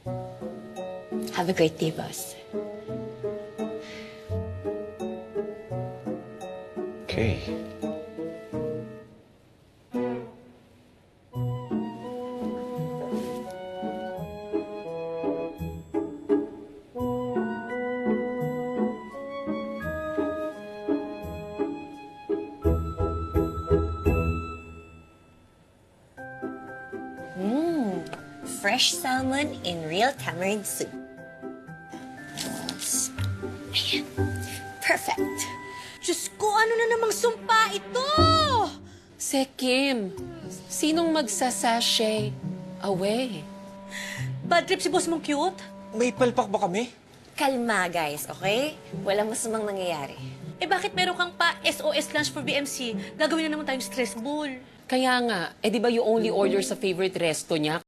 Have a great day, boss. Okay. Fresh salmon in real tamarind soup. Ayan. Perfect. Diyos ko, ano na namang sumpa ito? Kim, sinong magsasashay away? Bad trip si boss mong cute? May palpak ba kami? Kalma, guys, okay? Walang masamang nangyayari. Eh bakit meron kang pa SOS lunch for BMC? Gagawin na naman tayong stress ball. Kaya nga, di ba you only order sa favorite resto niya?